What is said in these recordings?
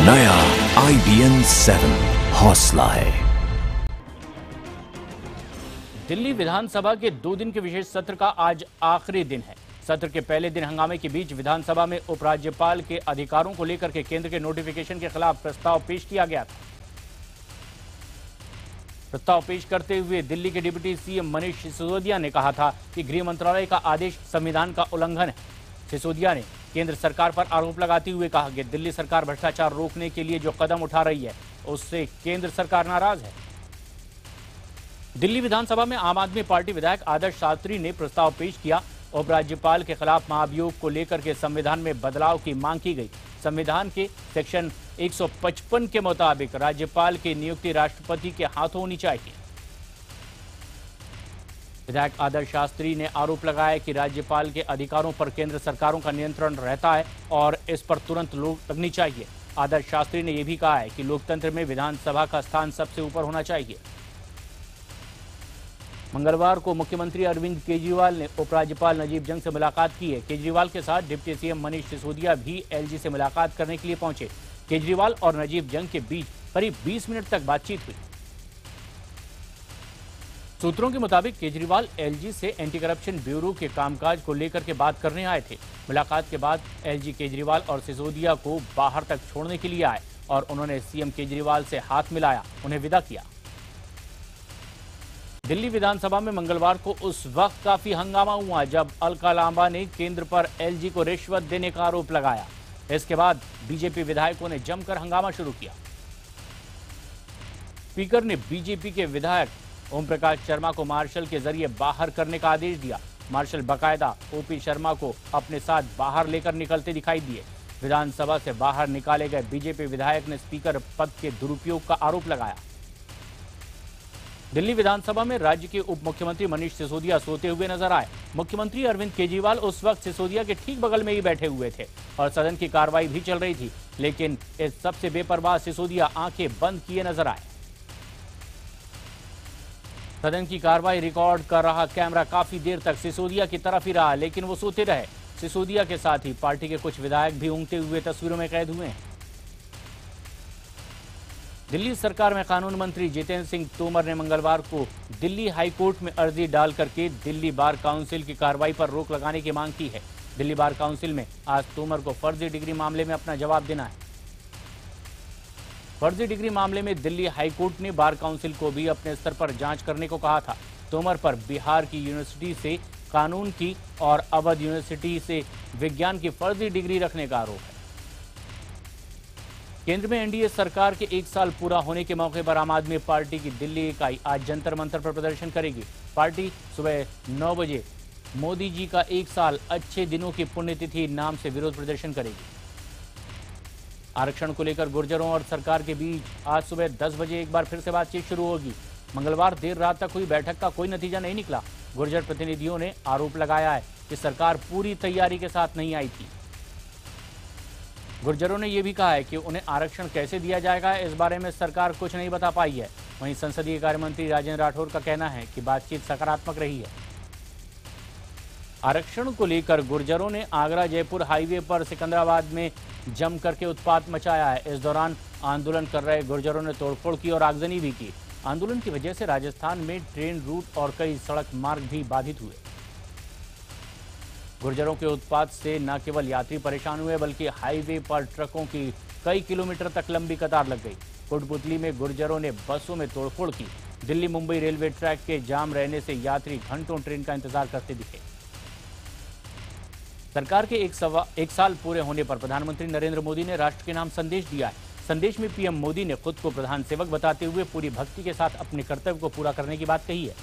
नया IBN 7 हौसला है। दिल्ली विधानसभा के 2 दिन के विशेष सत्र का आज आखिरी दिन है। सत्र के पहले दिन हंगामे के बीच विधानसभा में उपराज्यपाल के अधिकारों को लेकर के केंद्र के नोटिफिकेशन के खिलाफ प्रस्ताव पेश किया गया था। प्रस्ताव पेश करते हुए दिल्ली के डिप्टी सीएम मनीष सिसोदिया ने कहा था कि गृह मंत्रालय का आदेश संविधान का उल्लंघन है। सिसोदिया ने केंद्र सरकार पर आरोप लगाते हुए कहा कि दिल्ली सरकार भ्रष्टाचार रोकने के लिए जो कदम उठा रही है उससे केंद्र सरकार नाराज है। दिल्ली विधानसभा में आम आदमी पार्टी विधायक आदर्श शास्त्री ने प्रस्ताव पेश किया। उपराज्यपाल के खिलाफ महाभियोग को लेकर के संविधान में बदलाव की मांग की गई। संविधान के सेक्शन 155 के मुताबिक राज्यपाल की नियुक्ति राष्ट्रपति के हाथों होनी चाहिए। विधायक आदर्श शास्त्री ने आरोप लगाया कि राज्यपाल के अधिकारों पर केंद्र सरकारों का नियंत्रण रहता है और इस पर तुरंत रोक लगनी चाहिए। आदर्श शास्त्री ने यह भी कहा है कि लोकतंत्र में विधानसभा का स्थान सबसे ऊपर होना चाहिए। मंगलवार को मुख्यमंत्री अरविंद केजरीवाल ने उपराज्यपाल नजीब जंग से मुलाकात की है। केजरीवाल के साथ डिप्टी सीएम मनीष सिसोदिया भी एलजी से मुलाकात करने के लिए पहुंचे। केजरीवाल और नजीब जंग के बीच करीब 20 मिनट तक बातचीत हुई। सूत्रों के मुताबिक केजरीवाल एलजी से एंटी करप्शन ब्यूरो के कामकाज को लेकर के बात करने आए थे। मुलाकात के बाद एलजी केजरीवाल और सिसोदिया को बाहर तक छोड़ने के लिए आए और उन्होंने सीएम केजरीवाल से हाथ मिलाया, उन्हें विदा किया। दिल्ली विधानसभा में मंगलवार को उस वक्त काफी हंगामा हुआ जब अलका लांबा ने केंद्र पर एलजी को रिश्वत देने का आरोप लगाया। इसके बाद बीजेपी विधायकों ने जमकर हंगामा शुरू किया। स्पीकर ने बीजेपी के विधायक ओम प्रकाश शर्मा को मार्शल के जरिए बाहर करने का आदेश दिया। मार्शल बकायदा ओपी शर्मा को अपने साथ बाहर लेकर निकलते दिखाई दिए। विधानसभा से बाहर निकाले गए बीजेपी विधायक ने स्पीकर पद के दुरुपयोग का आरोप लगाया। दिल्ली विधानसभा में राज्य के उप मुख्यमंत्री मनीष सिसोदिया सोते हुए नजर आए। मुख्यमंत्री अरविंद केजरीवाल उस वक्त सिसोदिया के ठीक बगल में ही बैठे हुए थे और सदन की कार्रवाई भी चल रही थी, लेकिन इस सबसे बेपरवाह सिसोदिया आंखें बंद किए नजर आए। सदन की कार्रवाई रिकॉर्ड कर रहा कैमरा काफी देर तक सिसोदिया की तरफ ही रहा, लेकिन वो सोते रहे। सिसोदिया के साथ ही पार्टी के कुछ विधायक भी ऊँघते हुए तस्वीरों में कैद हुए हैं। दिल्ली सरकार में कानून मंत्री जितेंद्र सिंह तोमर ने मंगलवार को दिल्ली हाईकोर्ट में अर्जी डाल करके दिल्ली बार काउंसिल की कार्रवाई पर रोक लगाने की मांग की है। दिल्ली बार काउंसिल में आज तोमर को फर्जी डिग्री मामले में अपना जवाब देना है। फर्जी डिग्री मामले में दिल्ली हाईकोर्ट ने बार काउंसिल को भी अपने स्तर पर जांच करने को कहा था। तोमर पर बिहार की यूनिवर्सिटी से कानून की और अवध यूनिवर्सिटी से विज्ञान की फर्जी डिग्री रखने का आरोप है। केंद्र में एनडीए सरकार के 1 साल पूरा होने के मौके पर आम आदमी पार्टी की दिल्ली इकाई आज जंतर मंतर पर प्रदर्शन करेगी। पार्टी सुबह 9 बजे मोदी जी का 1 साल अच्छे दिनों की पुण्यतिथि नाम से विरोध प्रदर्शन करेगी। आरक्षण को लेकर गुर्जरों और सरकार के बीच आज सुबह 10 बजे एक बार फिर से बातचीत शुरू होगी। मंगलवार देर रात तक हुई बैठक का कोई नतीजा नहीं निकला। गुर्जर प्रतिनिधियों ने आरोप लगाया है कि सरकार पूरी तैयारी के साथ नहीं आई थी। गुर्जरों ने यह भी कहा है कि उन्हें आरक्षण कैसे दिया जाएगा इस बारे में सरकार कुछ नहीं बता पाई है। वहीं संसदीय कार्य मंत्री राजेंद्र राठौर का कहना है कि बातचीत सकारात्मक रही है। आरक्षण को लेकर गुर्जरों ने आगरा जयपुर हाईवे पर सिकंदराबाद में जम करके उत्पात मचाया है। इस दौरान आंदोलन कर रहे गुर्जरों ने तोड़फोड़ की और आगजनी भी की। आंदोलन की वजह से राजस्थान में ट्रेन रूट और कई सड़क मार्ग भी बाधित हुए। गुर्जरों के उत्पात से न केवल यात्री परेशान हुए बल्कि हाईवे पर ट्रकों की कई किलोमीटर तक लंबी कतार लग गई। कोटपुतली में गुर्जरों ने बसों में तोड़फोड़ की। दिल्ली मुंबई रेलवे ट्रैक के जाम रहने से यात्री घंटों ट्रेन का इंतजार करते दिखे। सरकार के एक साल पूरे होने पर प्रधानमंत्री नरेंद्र मोदी ने राष्ट्र के नाम संदेश दिया है। संदेश में पीएम मोदी ने खुद को प्रधान सेवक बताते हुए पूरी भक्ति के साथ अपने कर्तव्य को पूरा करने की बात कही है।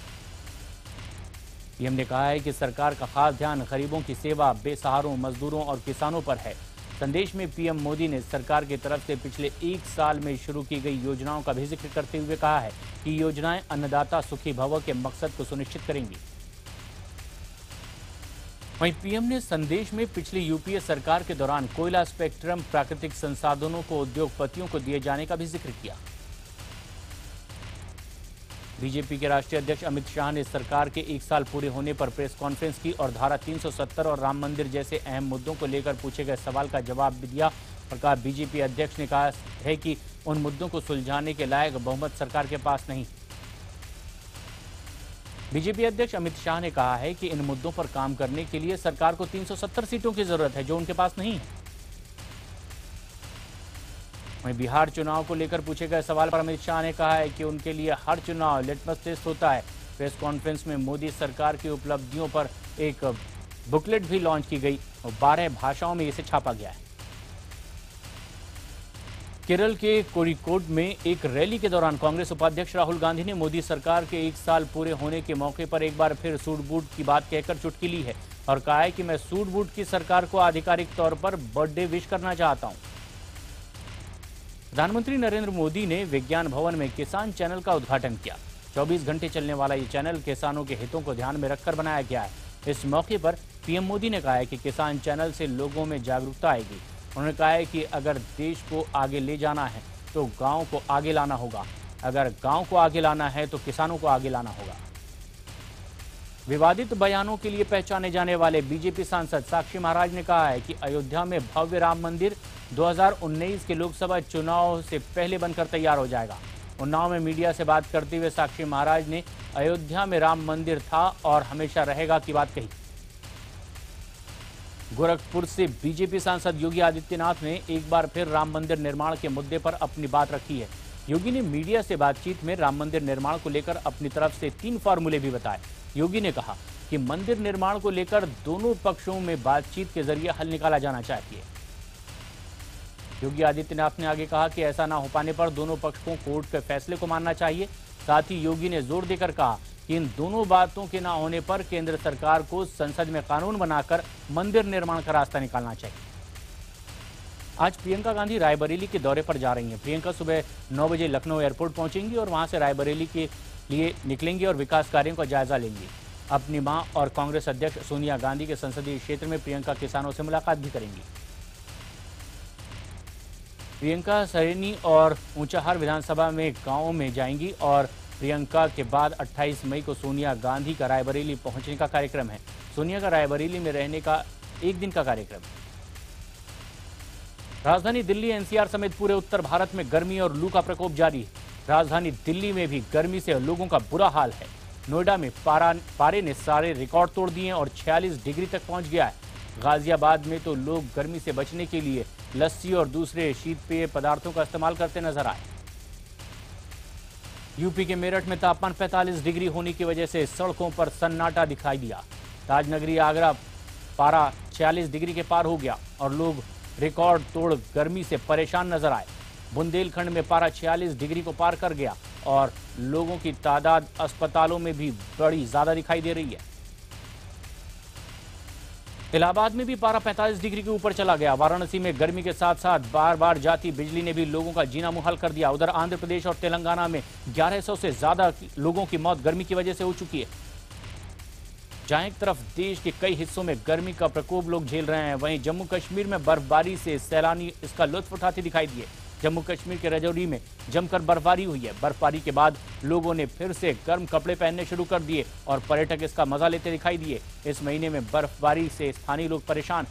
पीएम ने कहा है कि सरकार का खास ध्यान गरीबों की सेवा, बेसहारों, मजदूरों और किसानों पर है। संदेश में पीएम मोदी ने सरकार की तरफ से पिछले 1 साल में शुरू की गई योजनाओं का भी जिक्र करते हुए कहा है कि योजनाएं अन्नदाता सुखी भव के मकसद को सुनिश्चित करेंगी। वहीं पीएम ने संदेश में पिछली यूपीए सरकार के दौरान कोयला, स्पेक्ट्रम, प्राकृतिक संसाधनों को उद्योगपतियों को दिए जाने का भी जिक्र किया। बीजेपी के राष्ट्रीय अध्यक्ष अमित शाह ने सरकार के 1 साल पूरे होने पर प्रेस कॉन्फ्रेंस की और धारा 370 और राम मंदिर जैसे अहम मुद्दों को लेकर पूछे गए सवाल का जवाब भी दिया। और कहा बीजेपी अध्यक्ष ने कहा है कि उन मुद्दों को सुलझाने के लायक बहुमत सरकार के पास नहीं। बीजेपी अध्यक्ष अमित शाह ने कहा है कि इन मुद्दों पर काम करने के लिए सरकार को 370 सीटों की जरूरत है, जो उनके पास नहीं है। वहीं बिहार चुनाव को लेकर पूछे गए सवाल पर अमित शाह ने कहा है कि उनके लिए हर चुनाव लिटमस टेस्ट होता है। प्रेस कॉन्फ्रेंस में मोदी सरकार की उपलब्धियों पर एक बुकलेट भी लॉन्च की गई और 12 भाषाओं में इसे छापा गया है। केरल के कोरिकोड में एक रैली के दौरान कांग्रेस उपाध्यक्ष राहुल गांधी ने मोदी सरकार के 1 साल पूरे होने के मौके पर एक बार फिर सूट बूट की बात कहकर चुटकी ली है और कहा है कि मैं सूट बूट की सरकार को आधिकारिक तौर पर बर्थडे विश करना चाहता हूं। प्रधानमंत्री नरेंद्र मोदी ने विज्ञान भवन में किसान चैनल का उद्घाटन किया। 24 घंटे चलने वाला ये चैनल किसानों के हितों को ध्यान में रखकर बनाया गया है। इस मौके पर पीएम मोदी ने कहा है कि किसान चैनल से लोगों में जागरूकता आएगी। उन्होंने कहा है कि अगर देश को आगे ले जाना है तो गांव को आगे लाना होगा, अगर गांव को आगे लाना है तो किसानों को आगे लाना होगा। विवादित बयानों के लिए पहचाने जाने वाले बीजेपी सांसद साक्षी महाराज ने कहा है कि अयोध्या में भव्य राम मंदिर 2019 के लोकसभा चुनाव से पहले बनकर तैयार हो जाएगा। उन्नाव में मीडिया से बात करते हुए साक्षी महाराज ने अयोध्या में राम मंदिर था और हमेशा रहेगा की बात कही। गोरखपुर से बीजेपी सांसद योगी आदित्यनाथ ने एक बार फिर राम मंदिर निर्माण के मुद्दे पर अपनी बात रखी है। योगी ने मीडिया से बातचीत में राम मंदिर निर्माण को लेकर अपनी तरफ से 3 फार्मूले भी बताए। योगी ने कहा कि मंदिर निर्माण को लेकर दोनों पक्षों में बातचीत के जरिए हल निकाला जाना चाहिए। योगी आदित्यनाथ ने आगे कहा कि ऐसा ना हो पाने पर दोनों पक्ष को कोर्ट के फैसले को मानना चाहिए। साथ ही योगी ने जोर देकर कहा कि इन दोनों बातों के ना होने पर केंद्र सरकार को संसद में कानून बनाकर मंदिर निर्माण का रास्ता निकालना चाहिए। आज प्रियंका गांधी रायबरेली के दौरे पर जा रही हैं। प्रियंका सुबह 9 बजे लखनऊ एयरपोर्ट पहुंचेंगी और वहां से रायबरेली के लिए निकलेंगी और विकास कार्यों का जायजा लेंगी। अपनी मां और कांग्रेस अध्यक्ष सोनिया गांधी के संसदीय क्षेत्र में प्रियंका किसानों से मुलाकात भी करेंगी। प्रियंका सरेनी और ऊंचाहार विधानसभा में गांवों में जाएंगी और प्रियंका के बाद 28 मई को सोनिया गांधी का रायबरेली पहुंचने का कार्यक्रम है। सोनिया का रायबरेली में रहने का 1 दिन का कार्यक्रम। राजधानी दिल्ली एनसीआर समेत पूरे उत्तर भारत में गर्मी और लू का प्रकोप जारी है। राजधानी दिल्ली में भी गर्मी से लोगों का बुरा हाल है। नोएडा में पारे ने सारे रिकॉर्ड तोड़ दिए और 46 डिग्री तक पहुंच गया है। गाजियाबाद में तो लोग गर्मी से बचने के लिए लस्सी और दूसरे शीत पेय पदार्थों का इस्तेमाल करते नजर आए। यूपी के मेरठ में तापमान 45 डिग्री होने की वजह से सड़कों पर सन्नाटा दिखाई दिया। ताजनगरी आगरा पारा 46 डिग्री के पार हो गया और लोग रिकॉर्ड तोड़ गर्मी से परेशान नजर आए। बुंदेलखंड में पारा 46 डिग्री को पार कर गया और लोगों की तादाद अस्पतालों में भी बड़ी ज्यादा दिखाई दे रही है। इलाहाबाद में भी पारा 45 डिग्री के ऊपर चला गया। वाराणसी में गर्मी के साथ साथ बार बार जाती बिजली ने भी लोगों का जीना मुहाल कर दिया। उधर आंध्र प्रदेश और तेलंगाना में 1100 से ज्यादा लोगों की मौत गर्मी की वजह से हो चुकी है। जहां एक तरफ देश के कई हिस्सों में गर्मी का प्रकोप लोग झेल रहे हैं, वहीं जम्मू कश्मीर में बर्फबारी से सैलानी इसका लुत्फ उठाते दिखाई दिए। जम्मू कश्मीर के राजौरी में जमकर बर्फबारी हुई है। बर्फबारी के बाद लोगों ने फिर से गर्म कपड़े पहनने शुरू कर दिए और पर्यटक इसका मजा लेते दिखाई दिए। इस महीने में बर्फबारी से स्थानीय लोग परेशान।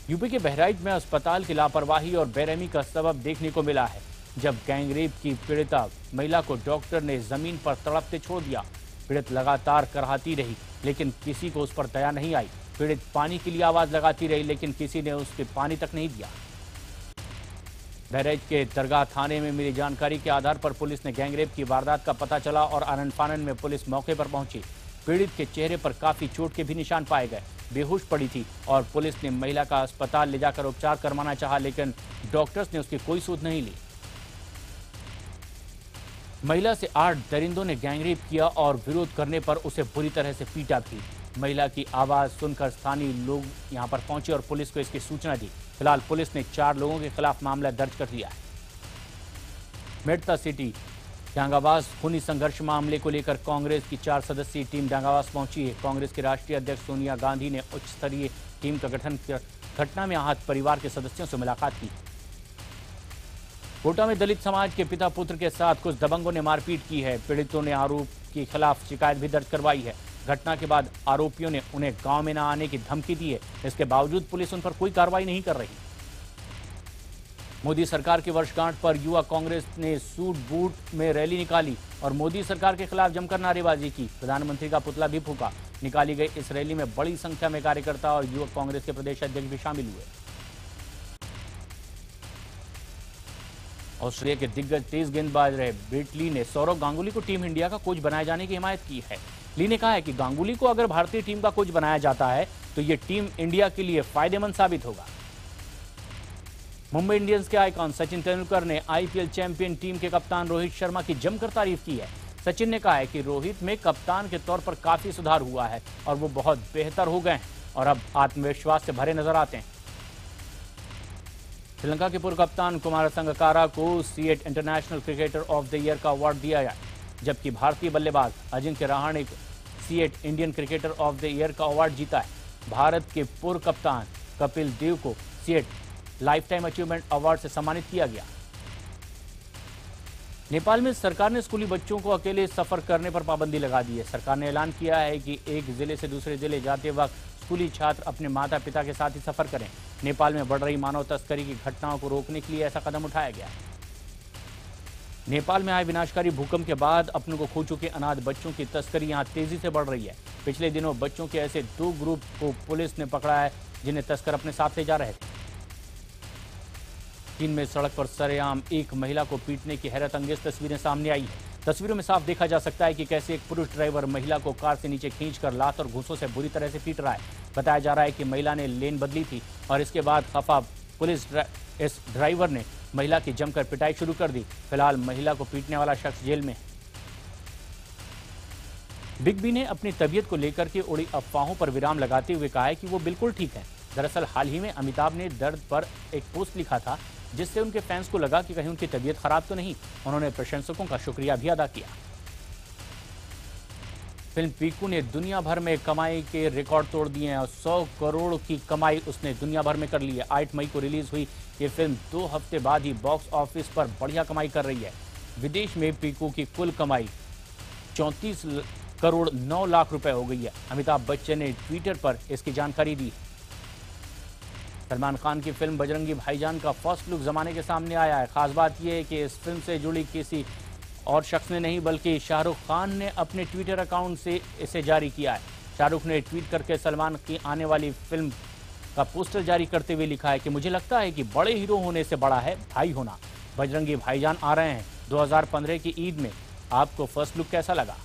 यूपी के बहराइच में अस्पताल की लापरवाही और बेरहमी का सबब देखने को मिला है, जब गैंगरेप की पीड़िता महिला को डॉक्टर ने जमीन पर तड़पते छोड़ दिया। पीड़ित लगातार कराहती रही लेकिन किसी को उस पर दया नहीं आई। पीड़ित पानी के लिए आवाज लगाती रही लेकिन किसी ने उसके पानी तक नहीं दिया। बहराइच के दरगाह थाने में मिली जानकारी के आधार पर पुलिस ने गैंगरेप की वारदात का पता चला और आनन फानन में पुलिस मौके पर पहुंची। पीड़ित के चेहरे पर काफी चोट के भी निशान पाए गए। बेहोश पड़ी थी और पुलिस ने महिला का अस्पताल ले जाकर उपचार करवाना चाहा लेकिन डॉक्टर्स ने उसकी कोई सूध नहीं ली। महिला से 8 दरिंदों ने गैंगरेप किया और विरोध करने पर उसे बुरी तरह से पीटा भी। महिला की आवाज सुनकर स्थानीय लोग यहां पर पहुंचे और पुलिस को इसकी सूचना दी। फिलहाल पुलिस ने 4 लोगों के खिलाफ मामला दर्ज कर लिया है। मेडता सिटी डांगावास खूनी संघर्ष मामले को लेकर कांग्रेस की 4 सदस्यीय टीम डांगावास पहुंची है। कांग्रेस की राष्ट्रीय अध्यक्ष सोनिया गांधी ने उच्च स्तरीय टीम का गठन कर घटना में आहत परिवार के सदस्यों से मुलाकात की। कोटा में दलित समाज के पिता पुत्र के साथ कुछ दबंगों ने मारपीट की है। पीड़ितों ने आरोप के खिलाफ शिकायत भी दर्ज करवाई है। घटना के बाद आरोपियों ने उन्हें गांव में न आने की धमकी दी है। इसके बावजूद पुलिस उन पर कोई कार्रवाई नहीं कर रही। मोदी सरकार की वर्षगांठ पर युवा कांग्रेस ने सूट बूट में रैली निकाली और मोदी सरकार के खिलाफ जमकर नारेबाजी की। प्रधानमंत्री का पुतला भी फूंका। निकाली गई इस रैली में बड़ी संख्या में कार्यकर्ता और युवक कांग्रेस के प्रदेश अध्यक्ष भी शामिल हुए। ऑस्ट्रेलिया के दिग्गज तेज गेंदबाज रहे ब्रेट ली ने सौरव गांगुली को टीम इंडिया का कोच बनाए जाने की हिमायत की है। ली ने कहा है कि गांगुली को अगर भारतीय टीम का कोच बनाया जाता है तो ये टीम इंडिया के लिए फायदेमंद साबित होगा। मुंबई इंडियंस के आइकॉन सचिन तेंदुलकर ने आईपीएल चैंपियन टीम के कप्तान रोहित शर्मा की जमकर तारीफ की है। सचिन ने कहा है कि रोहित में कप्तान के तौर पर काफी सुधार हुआ है और वो बहुत बेहतर हो गए हैं और अब आत्मविश्वास से भरे नजर आते हैं। श्रीलंका के पूर्व कप्तान कुमार संगकारा को C8 international cricketer of the year का अवार्ड दिया गया, जबकि भारतीय बल्लेबाज Ajinkya Rahane C8 Indian cricketer of the year का अवार्ड जीता है। भारत के पूर्व कप्तान कपिल देव को C8 life time achievement award से सम्मानित किया गया। नेपाल में सरकार ने स्कूली बच्चों को अकेले सफर करने पर पाबंदी लगा दी है। सरकार ने ऐलान किया है कि एक जिले से दूसरे जिले जाते वक्त स्कूली छात्र अपने माता पिता के साथ ही सफर करें। नेपाल में बढ़ रही मानव तस्करी की घटनाओं को रोकने के लिए ऐसा कदम उठाया गया है। नेपाल में आए विनाशकारी भूकंप के बाद अपनों को खो चुके अनाथ बच्चों की तस्करी यहां तेजी से बढ़ रही है। पिछले दिनों बच्चों के ऐसे 2 ग्रुप को पुलिस ने पकड़ा है जिन्हें तस्कर अपने साथ ले जा रहे थे। चीन में सड़क पर सरेआम एक महिला को पीटने की हैरत अंगेज तस्वीरें सामने आई है। तस्वीरों में साफ देखा जा सकता है कि कैसे एक पुरुष ड्राइवर महिला को कार से नीचे खींचकर लात और घूंसों से बुरी तरह से पीट रहा है। बताया जा रहा है कि महिला ने लेन बदली थी और इसके बाद खफा पुलिस इस ड्राइवर ने महिला की जमकर पिटाई शुरू कर दी। फिलहाल महिला को पीटने वाला शख्स जेल में है। बिग बी ने अपनी तबीयत को लेकर के उड़ी अफवाहों पर विराम लगाते हुए कहा है कि वो बिल्कुल ठीक है। दरअसल हाल ही में अमिताभ ने दर्द पर एक पोस्ट लिखा था जिससे उनके फैंस को लगा कि कहीं उनकी तबीयत खराब तो नहीं। उन्होंने प्रशंसकों का शुक्रिया भी अदा किया। फिल्म पीकू ने दुनिया भर में कमाई के रिकॉर्ड तोड़ दिए हैं और 100 करोड़ की कमाई उसने दुनिया भर में कर ली है। 8 मई को रिलीज हुई ये फिल्म 2 हफ्ते बाद ही बॉक्स ऑफिस पर बढ़िया कमाई कर रही है। विदेश में पीकू की कुल कमाई 34 करोड़ 9 लाख रुपए हो गई है। अमिताभ बच्चन ने ट्विटर पर इसकी जानकारी दी। सलमान खान की फिल्म बजरंगी भाईजान का फर्स्ट लुक जमाने के सामने आया है। खास बात यह है कि इस फिल्म से जुड़ी किसी और शख्स ने नहीं बल्कि शाहरुख खान ने अपने ट्विटर अकाउंट से इसे जारी किया है। शाहरुख ने ट्वीट करके सलमान की आने वाली फिल्म का पोस्टर जारी करते हुए लिखा है कि मुझे लगता है कि बड़े हीरो होने से बड़ा है भाई होना। बजरंगी भाईजान आ रहे हैं 2015 की ईद में। आपको फर्स्ट लुक कैसा लगा?